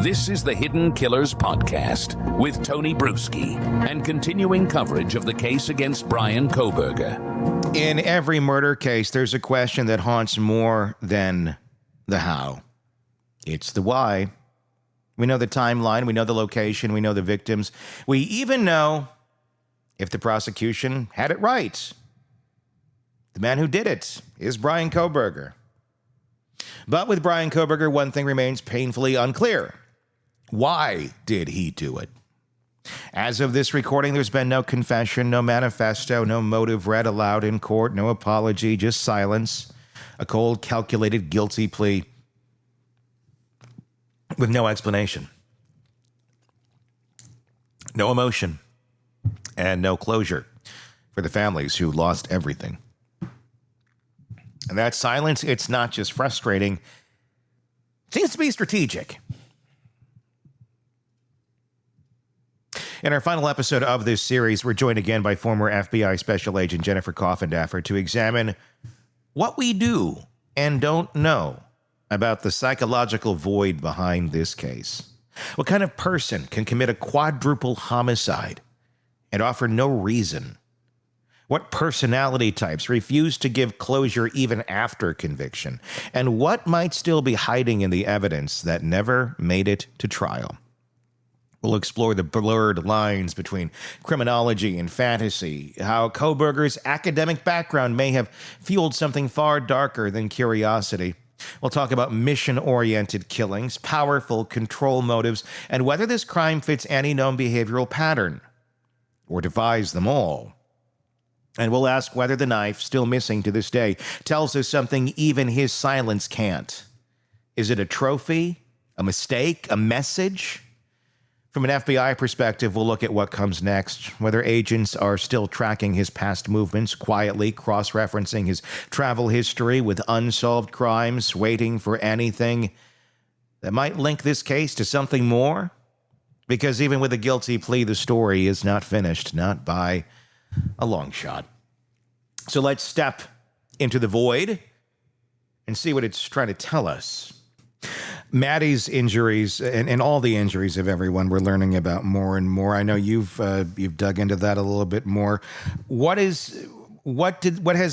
This is the Hidden Killers Podcast with Tony Brueski and continuing coverage of the case against Bryan Kohberger. In every murder case, there's a question that haunts more than the how. It's the why. We know the timeline, we know the location, we know the victims. We even know if the prosecution had it right. The man who did it is Bryan Kohberger. But with Bryan Kohberger, one thing remains painfully unclear. Why did he do it? As of this recording, there's been no confession, no manifesto, no motive read aloud in court, no apology, just silence, a cold, calculated, guilty plea with no explanation, no emotion, and no closure for the families who lost everything. And that silence, it's not just frustrating, it seems to be strategic. In our final episode of this series, we're joined again by former FBI Special Agent Jennifer Coffindaffer to examine what we do and don't know about the psychological void behind this case. What kind of person can commit a quadruple homicide and offer no reason? What personality types refuse to give closure even after conviction? And what might still be hiding in the evidence that never made it to trial? We'll explore the blurred lines between criminology and fantasy, how Kohberger's academic background may have fueled something far darker than curiosity. We'll talk about mission-oriented killings, powerful control motives, and whether this crime fits any known behavioral pattern, or defies them all. And we'll ask whether the knife, still missing to this day, tells us something even his silence can't. Is it a trophy, a mistake, a message? From an FBI perspective, we'll look at what comes next, whether agents are still tracking his past movements, quietly cross-referencing his travel history with unsolved crimes, waiting for anything that might link this case to something more. Because even with a guilty plea, the story is not finished, not by a long shot. So let's step into the void and see what it's trying to tell us. Maddie's injuries and all the injuries of everyone we're learning about more and more. I know you've dug into that a little bit more. What has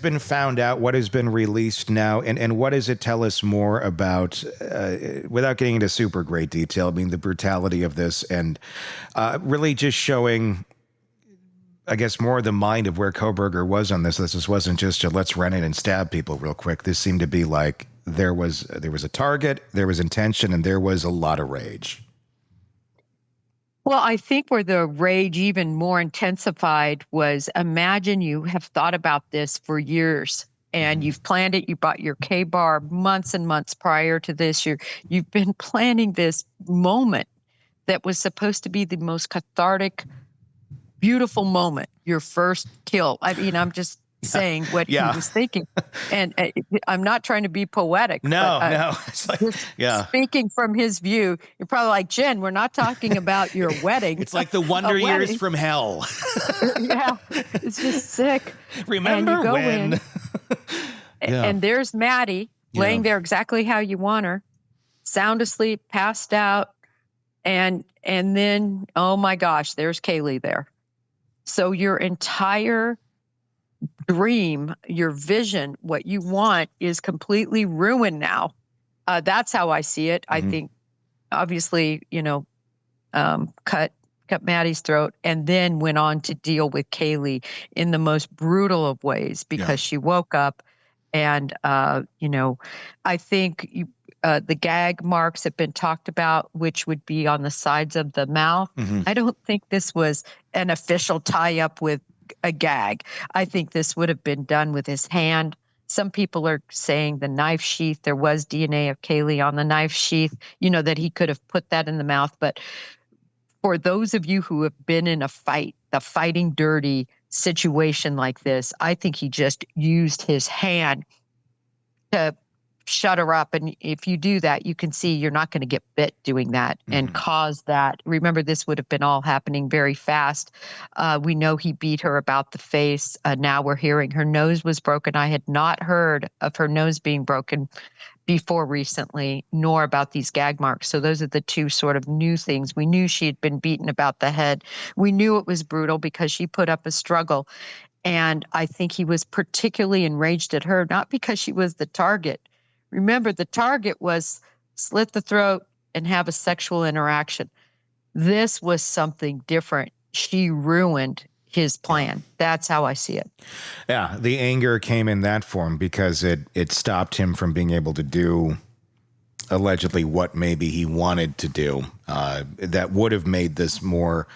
been found out? What has been released now? And what does it tell us more about, without getting into super great detail, I mean, the brutality of this and really just showing, I guess, more of the mind of where Kohberger was on this. This wasn't just a let's run in and stab people real quick. This seemed to be like there was a target, there was intention, and there was a lot of rage. Well, I think where the rage even more intensified was, imagine you have thought about this for years and you've planned it. You bought your K-bar months and months prior to this. You've been planning this moment that was supposed to be the most cathartic, beautiful moment, your first kill. I mean, I'm just saying what he was thinking. And I'm not trying to be poetic. No. It's like, speaking from his view, you're probably like, Jen, we're not talking about your wedding. It's like the Wonder Years from hell. Yeah, it's just sick. Remember and you go when? And there's Maddie laying there exactly how you want her, sound asleep, passed out. And then, oh my gosh, there's Kaylee there. So your entire dream, your vision, what you want is completely ruined now. That's how I see it. I think, obviously, cut Maddie's throat and then went on to deal with Kaylee in the most brutal of ways because she woke up and, I think the gag marks have been talked about, which would be on the sides of the mouth. I don't think this was an official tie-up with a gag. I think this would have been done with his hand. Some people are saying the knife sheath, there was DNA of Kaylee on the knife sheath, that he could have put that in the mouth. But for those of you who have been in a fight, the fighting dirty situation like this, I think he just used his hand to shut her up. And if you do that, you can see you're not going to get bit doing that and cause that. Remember, this would have been all happening very fast. We know he beat her about the face. Now we're hearing her nose was broken. I had not heard of her nose being broken. before recently, nor about these gag marks. So those are the two sort of new things. We knew she had been beaten about the head. We knew it was brutal because she put up a struggle. And I think he was particularly enraged at her, not because she was the target. Remember, the target was slit the throat and have a sexual interaction. This was something different. She ruined his plan. That's how I see it. Yeah, the anger came in that form because it stopped him from being able to do allegedly what maybe he wanted to do. That would have made this more,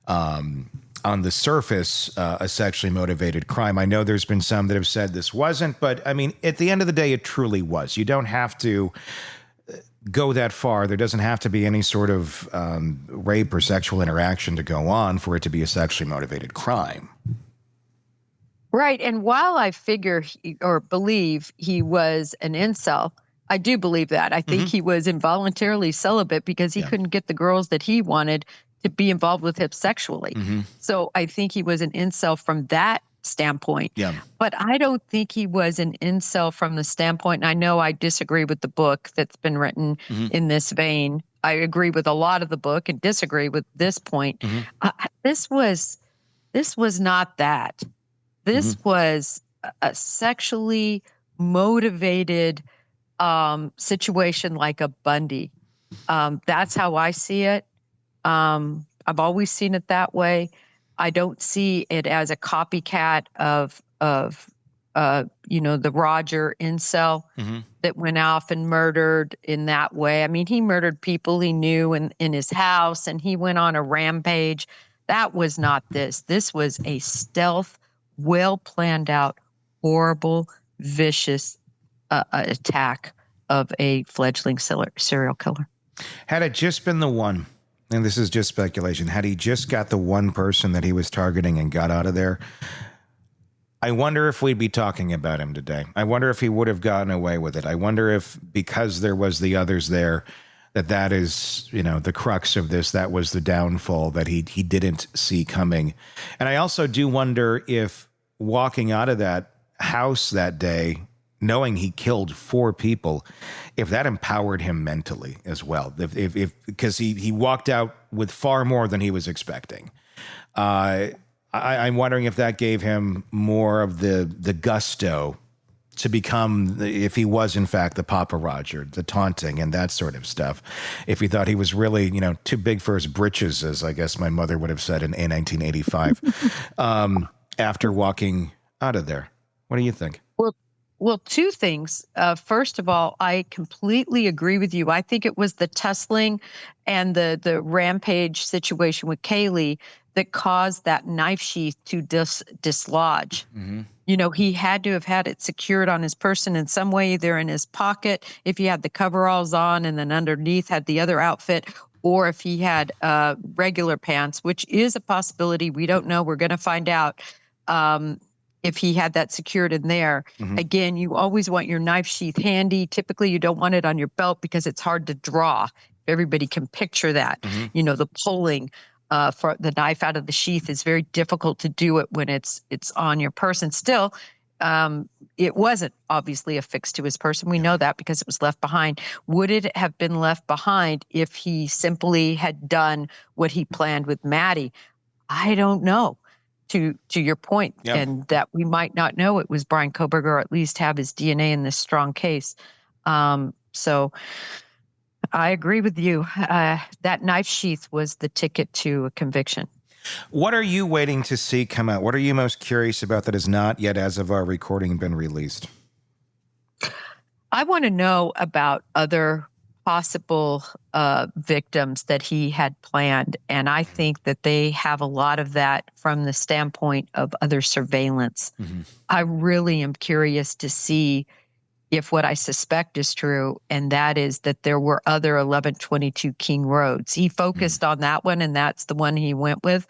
on the surface, a sexually motivated crime. I know there's been some that have said this wasn't, but I mean, at the end of the day, it truly was. You don't have to go that far. There doesn't have to be any sort of rape or sexual interaction to go on for it to be a sexually motivated crime. Right. And while I figure or believe he was an incel, I do believe that. I think he was involuntarily celibate because he couldn't get the girls that he wanted to be involved with him sexually. So I think he was an incel from that standpoint. Yeah. But I don't think he was an incel from the standpoint, and I know I disagree with the book that's been written in this vein. I agree with a lot of the book and disagree with this point. This was not that. This was a sexually motivated situation like a Bundy. That's how I see it. I've always seen it that way. I don't see it as a copycat of the Roger incel that went off and murdered in that way. I mean, he murdered people he knew in his house, and he went on a rampage. That was not this. This was a stealth, well planned out, horrible, vicious attack of a fledgling serial killer. Had it just been the one, and this is just speculation, had he just got the one person that he was targeting and got out of there, I wonder if we'd be talking about him today. I wonder if he would have gotten away with it. I wonder if, because there was the others there, that is, the crux of this, that was the downfall that he didn't see coming. And I also do wonder if walking out of that house that day, knowing he killed 4 people, if that empowered him mentally as well, if because he walked out with far more than he was expecting. I'm wondering if that gave him more of the gusto to become, if he was in fact the Papa Roger, the taunting and that sort of stuff. If he thought he was really, too big for his britches, as I guess my mother would have said in 1985, after walking out of there. What do you think? Well, 2 things. First of all, I completely agree with you. I think it was the tussling and the rampage situation with Kaylee that caused that knife sheath to dislodge. He had to have had it secured on his person in some way, either in his pocket, if he had the coveralls on and then underneath had the other outfit, or if he had regular pants, which is a possibility. We don't know. We're going to find out. If he had that secured in there. Again, you always want your knife sheath handy. Typically, you don't want it on your belt because it's hard to draw. Everybody can picture that. The pulling for the knife out of the sheath is very difficult to do it when it's on your person. Still, it wasn't obviously affixed to his person. We know that because it was left behind. Would it have been left behind if he simply had done what he planned with Maddie? I don't know. To your point, and that we might not know it was Bryan Kohberger, or at least have his DNA in this strong case. So I agree with you. That knife sheath was the ticket to a conviction. What are you waiting to see come out? What are you most curious about that has not yet, as of our recording, been released? I want to know about other possible victims that he had planned. And I think that they have a lot of that from the standpoint of other surveillance. I really am curious to see if what I suspect is true, and that is that there were other 1122 King Roads. He focused on that one, and that's the one he went with.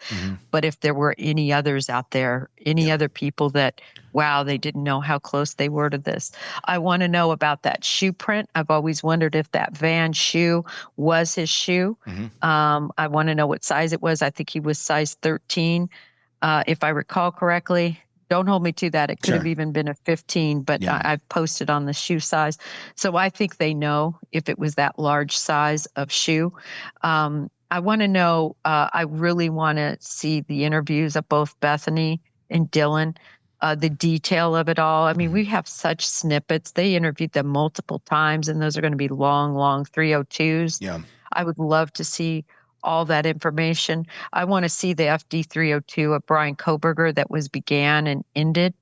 But if there were any others out there, any other people that, wow, they didn't know how close they were to this. I want to know about that shoe print. I've always wondered if that Van shoe was his shoe. I want to know what size it was. I think he was size 13, if I recall correctly. Don't hold me to that. It could have even been a 15, but I've posted on the shoe size. So I think they know if it was that large size of shoe. I want to know, I really want to see the interviews of both Bethany and Dylan, the detail of it all. I mean, we have such snippets. They interviewed them multiple times, and those are going to be long, long 302s. Yeah. I would love to see all that information. I want to see the FD 302 of Bryan Kohberger that was began and ended.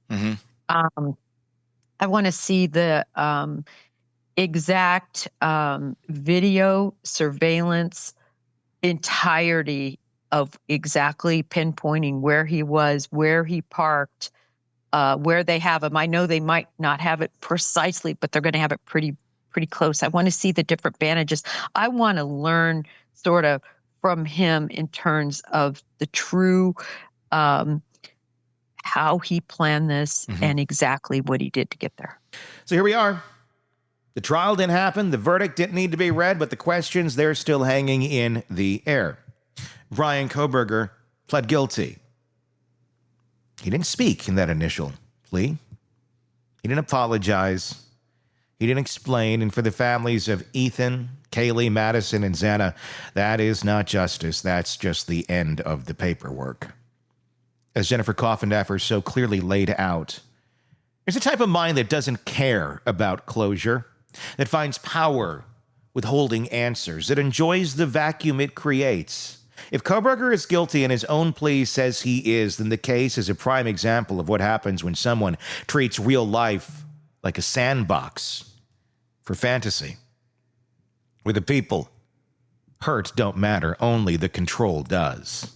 I want to see the exact video surveillance entirety of exactly pinpointing where he was, where he parked, where they have him. I know they might not have it precisely, but they're going to have it pretty close. I want to see the different bandages. I want to learn sort of from him in terms of the true how he planned this and exactly what he did to get there. So here we are. The trial didn't happen. The verdict didn't need to be read, but the questions, they're still hanging in the air. Bryan Kohberger pled guilty. He didn't speak in that initial plea. He didn't apologize. He didn't explain. And for the families of Ethan, Kaylee, Madison, and Xana, that is not justice. That's just the end of the paperwork. As Jennifer Coffindaffer so clearly laid out, there's a type of mind that doesn't care about closure, that finds power withholding answers, that enjoys the vacuum it creates. If Kohberger is guilty and his own plea says he is, then the case is a prime example of what happens when someone treats real life like a sandbox for fantasy, where the people hurt don't matter, only the control does.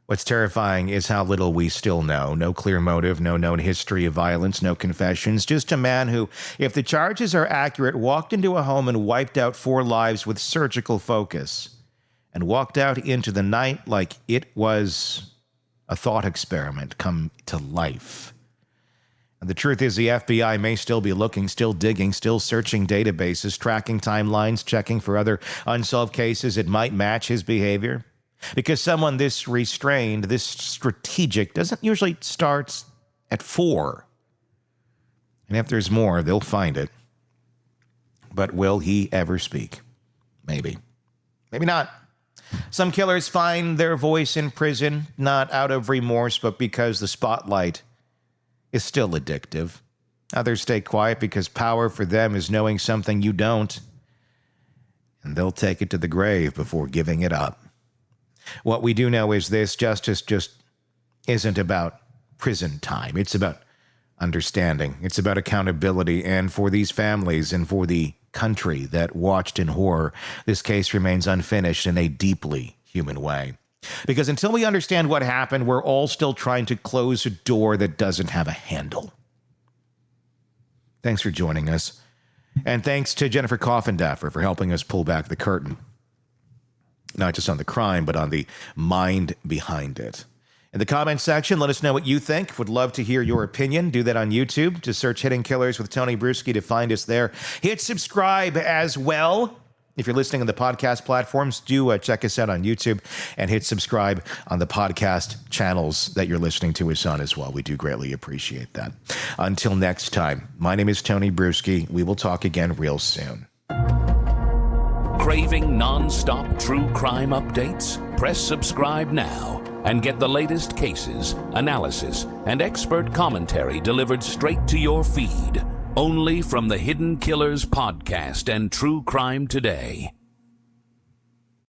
What's terrifying is how little we still know. No clear motive, no known history of violence, no confessions. Just a man who, if the charges are accurate, walked into a home and wiped out 4 lives with surgical focus, and walked out into the night like it was a thought experiment come to life. And the truth is, the FBI may still be looking, still digging, still searching databases, tracking timelines, checking for other unsolved cases that might match his behavior. Because someone this restrained, this strategic, doesn't usually start at 4. And if there's more, they'll find it. But will he ever speak? Maybe. Maybe not. Some killers find their voice in prison, not out of remorse, but because the spotlight is still addictive. Others stay quiet because power for them is knowing something you don't. And they'll take it to the grave before giving it up. What we do know is this: justice just isn't about prison time. It's about understanding. It's about accountability. And for these families and for the country that watched in horror, this case remains unfinished in a deeply human way. Because until we understand what happened, we're all still trying to close a door that doesn't have a handle. Thanks for joining us. And thanks to Jennifer Coffindaffer for helping us pull back the curtain. Not just on the crime, but on the mind behind it. In the comments section, let us know what you think. Would love to hear your opinion. Do that on YouTube. Just search Hidden Killers with Tony Brueski to find us there. Hit subscribe as well. If you're listening on the podcast platforms, do check us out on YouTube and hit subscribe on the podcast channels that you're listening to us on as well. We do greatly appreciate that. Until next time, my name is Tony Brueski. We will talk again real soon. Craving non-stop true crime updates? Press subscribe now and get the latest cases, analysis, and expert commentary delivered straight to your feed. Only from the Hidden Killers podcast and True Crime Today.